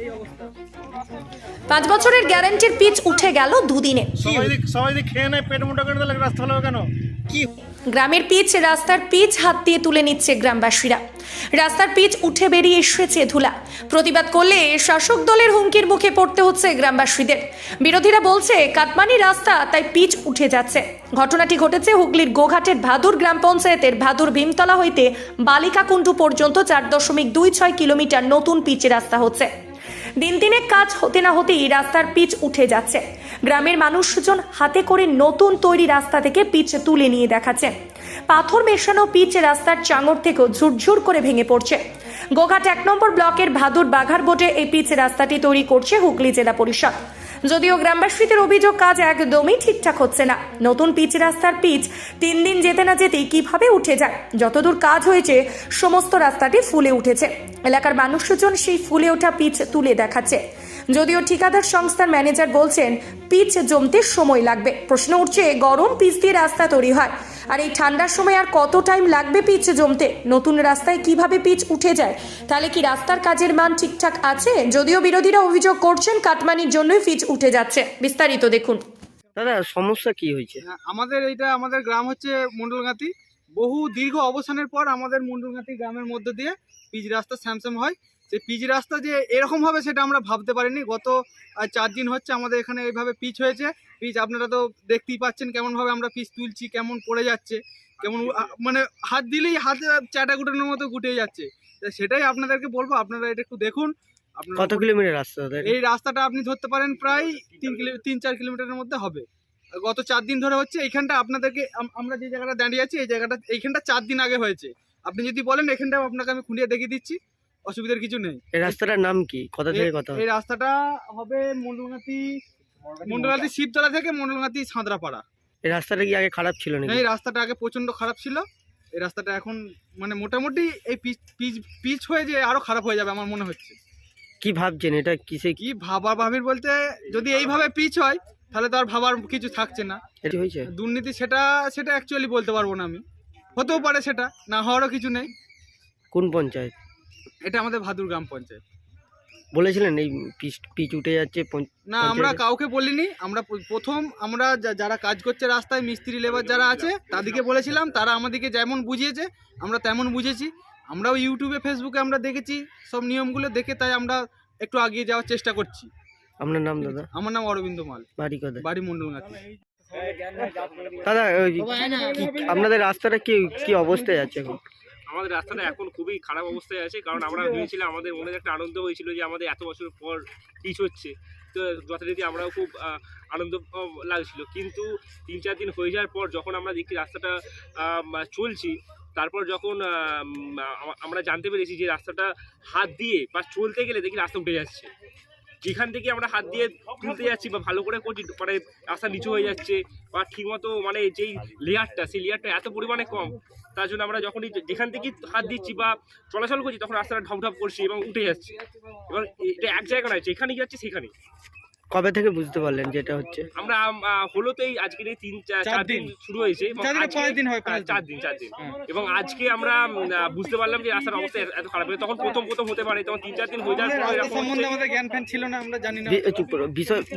এই অবস্থা। 5 বছরের গ্যারান্টির পিচ উঠে গেল দুদিনে। সবাই খেয়ে নেয়, পেট মোটা করে দিলে রাস্তা হলো কেন? কি গ্রামের পিচ, রাস্তার পিচ হাত দিয়ে তুলে নিচ্ছে গ্রামবাসীরা। রাস্তার পিচ উঠে বেরিয়ে এসেছে ধুলা। প্রতিবাদ করলে শাসক দলের হুমকির মুখে পড়তে হচ্ছে গ্রামবাসীদের। বিরোধীরা বলছে কাটমানি রাস্তা, তাই পিচ উঠে যাচ্ছে। ঘটনাটি ঘটেছে হুগলির গোঘাটের ভাদুর গ্রাম পঞ্চায়েতের ভাদুর ভীমতলা হইতে বালিকাকুণ্ডু পর্যন্ত 4.26 কিলোমিটার নতুন পিচ রাস্তা হচ্ছে। দিন দিনে কাজ হতে না হতেই রাস্তার পিচ উঠে যাচ্ছে। গ্রামের মানুষজন হাতে করে নতুন তৈরি রাস্তা থেকে পিচ তুলে নিয়ে দেখাচ্ছে। পাথর মেশানো পিচ রাস্তার চাঙড় থেকেও ঝুরঝুর করে ভেঙে পড়ছে। গোঘাট 1 নম্বর ব্লকের ভাদুর বাঘার বোটে এই পিচ রাস্তাটি তৈরি করছে হুগলি জেলা পরিষদ। যদিও গ্রামবাসীদের অভিযোগ কাজ একদমই ঠিকঠাক হচ্ছে না। নতুন পিচ রাস্তার পিচ 3 দিন যেতে না যেতেই কিভাবে উঠে যায়। যতদূর কাজ হয়েছে সমস্ত রাস্তাটি ফুলে উঠেছে। এলাকার মানুষজন সেই ফুলে ওঠা পিচ তুলে দেখাচ্ছে। যদিও ঠিকাদার সংস্থার ম্যানেজার বলছেন পিচ জমতে সময় লাগবে। প্রশ্ন উঠছে, গরম পিচ দিয়ে রাস্তা তৈরি হয়, আর এই ঠান্ডার সময় আর কত টাইম লাগবে পিচ জমতে? নতুন রাস্তায় কিভাবে পিচ উঠে যায়? তাহলে কি রাস্তার কাজের মান ঠিকঠাক আছে? যদিও বিরোধীরা অভিযোগ করছেন কাটমানির জন্যই পিচ উঠে যাচ্ছে। বিস্তারিত দেখুন। দাদা, সমস্যা কি হয়েছে? আমাদের গ্রাম হচ্ছে মন্ডলগাতি। বহু দীর্ঘ অবসানের পর আমাদের মন্ডলগাতি গ্রামের মধ্যে দিয়ে পিচ রাস্তা স্যামসাম হয়। সেই পিচ রাস্তা যে এরকম হবে সেটা আমরা ভাবতে পারিনি। গত 4 দিন হচ্ছে আমাদের এখানে এইভাবে পিচ হয়েছে। পিচ আপনারা তো দেখতেই পাচ্ছেন কেমনভাবে আমরা পিচ তুলছি, কেমন পড়ে যাচ্ছে, কেমন মানে হাত দিলেই হাতে চাটা গুটানোর মতো গুটে যাচ্ছে। সেটাই আপনাদেরকে বলবো, আপনারা এটা একটু দেখুন। কত কিলোমিটার রাস্তা দাদা? এই রাস্তাটা আপনি ধরতে পারেন প্রায় 3-4 কিলোমিটারের মধ্যে হবে। গত 4 দিন ধরে হচ্ছে। এইখানটা আপনাদেরকে আমরা যে জায়গাটা দাঁড়িয়ে আছি এইখানটা 4 দিন আগে হয়েছে। আপনি যদি বলেন এখানটাও আপনাকে আমি খুঁড়িয়ে দেখিয়ে দিচ্ছি, অসুবিধার কিছু নেই। এই রাস্তাটার নাম কি? কোথা থেকে কথা? এই রাস্তাটা হবে মন্ডলগাতি শিবতলা থেকে মন্ডলগাতি সাঁতরাপাড়া। এই রাস্তাটা কি আগে খারাপ ছিল নাকি? এই রাস্তাটা আগে প্রচন্ড খারাপ ছিল। এই রাস্তাটা এখন মানে মোটামুটি এই পিচ হয়ে যে আরো খারাপ হয়ে যাবে আমার মনে হচ্ছে। কি ভাবছেন এটা কিসে? কি ভাবির বলতে, যদি এইভাবে পিচ হয় তাহলে তো আর ভাবার কিছু থাকছে না। এটা হয়েছে দুর্নীতি সেটা অ্যাকচুয়ালি বলতে পারবো না আমি। হতেও পারে, সেটা না হওয়ারও কিছু নেই। কোন পঞ্চায়েত? এটা আমাদের ভাদুর গ্রাম পঞ্চায়েত। বলেছিলেন এই পিচ উঠে যাচ্ছে? না, আমরা কাউকে বলিনি। আমরা প্রথম যারা কাজ করছে রাস্তায়, মিস্ত্রি লেবার যারা আছে তাদেরকে বলেছিলাম। তারা আমাদেরকে যেমন বুঝিয়েছে আমরা তেমন বুঝেছি। আমরাও ইউটিউবে ফেসবুকে আমরা দেখেছি সব নিয়মগুলো দেখে, তাই আমরা একটু এগিয়ে যাওয়ার চেষ্টা করছি। আপনার নাম দাদা? আমার নাম অরবিন্দ মাল, বাড়ি কোথায়? বাড়ি মন্ডলগাতি। দাদা, আপনাদের রাস্তাটা কি কি অবস্থায় আছে এখন? আমাদের রাস্তাটা এখন খুবই খারাপ অবস্থায় আছে। কারণ আমরা ভেবেছিলাম, আমাদের মনে একটা আনন্দ হয়েছিল যে আমাদের এত বছর পর পিচ হচ্ছে, তো যথারীতি আমরাও খুব আনন্দ লাগছিল। কিন্তু 3-4 দিন হয়ে যাওয়ার পর যখন আমরা দেখি রাস্তাটা চলছি, তারপর যখন আমরা জানতে পেরেছি যে রাস্তাটা হাত দিয়ে বা চলতে গেলে দেখি রাস্তা উঠে যাচ্ছে। যেখান থেকে আমরা হাত দিয়ে তুলতে যাচ্ছি বা ভালো করে করছি, মানে রাস্তা নিচু হয়ে যাচ্ছে বা ঠিকমতো মানে যেই লেয়ারটা, সেই লেয়ারটা এত পরিমাণে কম, তার জন্য আমরা যখনই যেখান থেকে হাত দিচ্ছি বা চলাচল করছি তখন রাস্তাটা ঢপঢপ করছি এবং উঠে যাচ্ছে। এবং এটা এক জায়গা নয়, যেখানে যাচ্ছি সেখানে। কবে থেকে বুঝতে পারলেন যেটা হচ্ছে? আমরা হলো তো এই আজকের এই 3-4 দিন শুরু হয়েছে, 4 দিন। এবং আজকে আমরা বুঝতে পারলাম যে রাস্তার অবস্থা এত খারাপ। তখন প্রথম হতে পারে, তখন 3-4 দিন হয়ে যাওয়ার পর এরকম সম্বন্ধে আমাদের জ্ঞান ফ্যান ছিল না, আমরা জানি না। চুপ করো।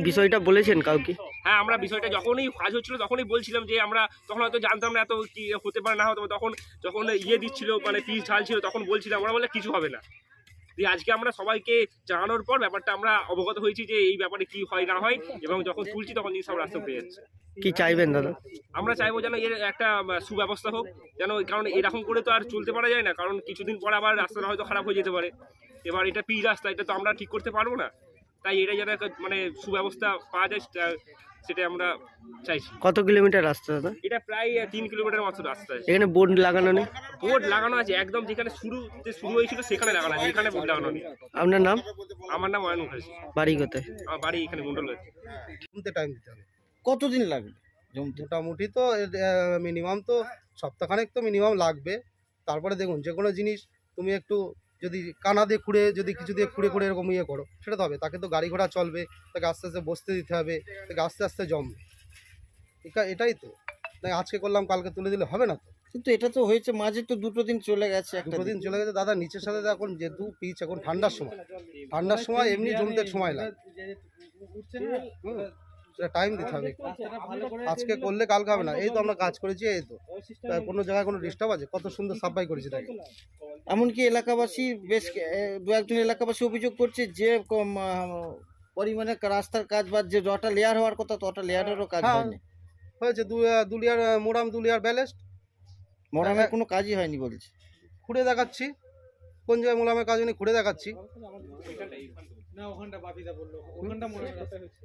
বিষয়টা বলেছেন কাউকে? হ্যাঁ, আমরা বিষয়টা যখনই কাজ হচ্ছিল তখনই বলছিলাম যে আমরা তখন হয়তো জানতাম না এত কি হতে পারে না হতে পারে। তখন যখন দিচ্ছিল, মানে পিচ ঢালছিল, তখন বলছিলাম, আমরা বললে কিছু হবে না। দিয়ে আজকে আমরা সবাইকে জানানোর পর ব্যাপারটা আমরা অবগত হয়েছি যে এই ব্যাপারে কি হয় না হয়, এবং যখন তুলছি তখন সব রাস্তা উঠে যাচ্ছে। কি চাইবেন দাদা? আমরা চাইবো যেন এর একটা সুব্যবস্থা হোক, যেন, কারণ এরকম করে তো আর চলতে পারা যায় না। কারণ কিছুদিন পর আবার রাস্তাটা হয়তো খারাপ হয়ে যেতে পারে। এবার এটা পিচ রাস্তা, এটা তো আমরা ঠিক করতে পারবো না। তাই এটা যেন একটা মানে সুব্যবস্থা পাওয়া যায়, সেটা আমরা চাইছি। কত কিলোমিটার রাস্তা দাদা? এটা প্রায় 3 কিলোমিটার মতো রাস্তা আছে। এখানে বোর্ড লাগানো নেই? বোর্ড লাগানো আছে, একদম যেখানে শুরু হয়েছিল সেখানে লাগানো আছে, এখানে বোর্ড লাগানো নেই। আপনার নাম? আমার নাম অয়ন মুখার্জি। বাড়ি কোথায়? আমার বাড়ি এখানে মন্ডলগাতি। জমতে টাইম দিতে হবে। কতদিন লাগবে জমতে? মোটামুটি তো মিনিমাম তো সপ্তাহখানেক তো মিনিমাম লাগবে। তারপরে দেখুন, যে কোনো জিনিস তুমি একটু যদি কানা দিয়ে খুঁড়ে, যদি কিছু দিয়ে খুঁড়ে এরকম ইয়ে করো, সেটা তো হবে। তাকে তো গাড়ি ঘোড়া চলবে, তাকে আস্তে আস্তে বসতে দিতে হবে, তাকে আস্তে আস্তে জমবে। এটাই তো, না আজকে করলাম কালকে তুলে দিলে হবে না তো। কিন্তু এটা তো হয়েছে মাঝে তো 2 দিন চলে গেছে, একটা দুটো দিন চলে গেছে দাদা। নিচের সাথে তো এখন যেহেতু পিচ এখন ঠান্ডার সময় এমনি জমতে সময় লাগে, সেটা টাইম দিতে হবে। আজকে করলে কালকে হবে না। এই তো আমরা কাজ করেছি, এই তো কোনো জায়গায় কোনো ডিস্টার্ব আছে? কত সুন্দর সাফাই করেছি তাই। এমনকি এলাকাবাসী বেশ 2-1 একজন অভিযোগ করছে যে পরিমাণে রাস্তার কাজ বা যে যটা লেয়ার হওয়ার কথা তটা লেয়ারেরও কাজ হ্যাঁ, হয়নি। হয়েছে 2 লেয়ার মোড়াম, 2 লেয়ার ব্যালেস্ট। মোরামের কোনো কাজই হয়নি বলছে। খুঁড়ে দেখাচ্ছি কোন জায়গায় মোড়ামের কাজ হয়নি, খুঁড়ে দেখাচ্ছি।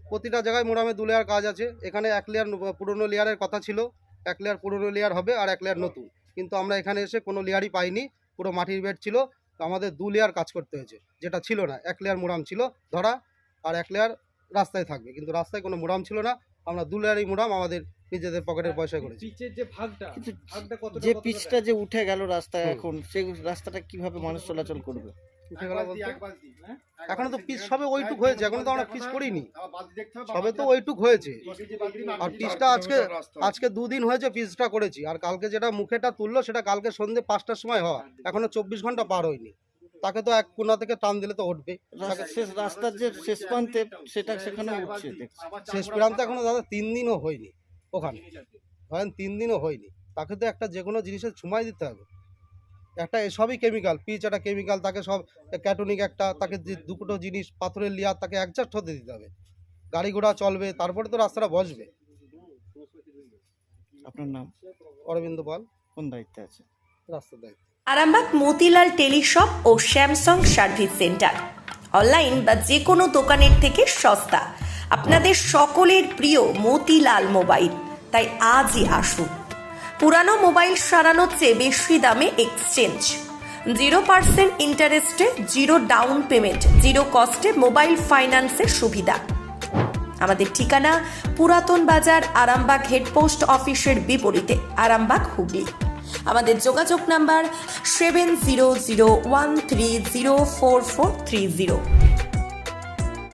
প্রতিটা জায়গায় মোড়ামে 2 লেয়ার কাজ আছে। এখানে 1 লেয়ার পুরনো লেয়ারের কথা ছিল, 1 লেয়ার পুরনো লেয়ার হবে আর 1 লেয়ার নতুন, কিন্তু আমরা এখানে এসে কোনো লেয়ারই পাইনি। পুরো মাটির বেড ছিল, তো আমাদের 2 লেয়ার কাজ করতে হয়েছে, যেটা ছিল না। 1 লেয়ার মোড়াম ছিল ধরা আর 1 লেয়ার রাস্তায় থাকবে, কিন্তু রাস্তায় কোনো মোড়াম ছিল না। আমরা 2 লেয়ারই মোড়াম আমাদের নিজেদের পকেটের পয়সা করেছি। পিচের যে ভাগটা, যে পিচটা যে উঠে গেল রাস্তায়, এখন সেই রাস্তাটা কিভাবে মানুষ চলাচল করবে? উঠে গেল বলতে এখনো তো পিচ সবে ওইটুক হয়েছে, এখনো তো আমরা পিচ করিনি, সবে তো ওইটুক হয়েছে। আর পিচটা আজকে 2 দিন হয়েছে পিচটা করেছি, আর কালকে যেটা মুখেটা তুললো সেটা কালকে সন্ধ্যে 5টার সময় হওয়া, এখনো 24 ঘন্টা পার হয়নি। তাকে তো এক কোনা থেকে টান দিলে তো উঠবে। রাস্তার যে শেষ প্রান্তে সেটা সেখানে উঠছে, শেষ প্রান্তে এখনো দাদা 3 দিনও হয়নি, ওখানে ধরেন 3 দিনও হয়নি। তাকে তো একটা যে কোনো জিনিসের সময় দিতে হবে। একটা সবই কেমিক্যাল, পিচ একটা কেমিক্যাল, তাকে সব ক্যাটনিক একটা, তাকে যে 2টো জিনিস পাথরের লেয়ার তাকে অ্যাডজাস্ট হতে দিতে হবে। গাড়ি ঘোড়া চলবে, তারপরে তো রাস্তাটা বসবে। আপনার নাম? অরবিন্দ পাল। কোন দায়িত্বে আছে? রাস্তার দায়িত্ব। আরামবাগ মতিলাল টেলিশপ ও স্যামসাং সার্ভিস সেন্টার, অনলাইন বা যে কোনো দোকানের থেকে সস্তা। আপনাদের সকলের প্রিয় মতিলাল মোবাইল, তাই আজই আসুন। পুরানো মোবাইল সারানোর চেয়ে বেশি দামে এক্সচেঞ্জ, 0% ইন্টারেস্টে, 0 ডাউন পেমেন্ট, 0 কস্টে মোবাইল ফাইন্যান্সের সুবিধা। আমাদের ঠিকানা পুরাতন বাজার, আরামবাগ হেডপোস্ট অফিসের বিপরীতে, আরামবাগ, হুগলি। আমাদের যোগাযোগ নাম্বার 7001304430।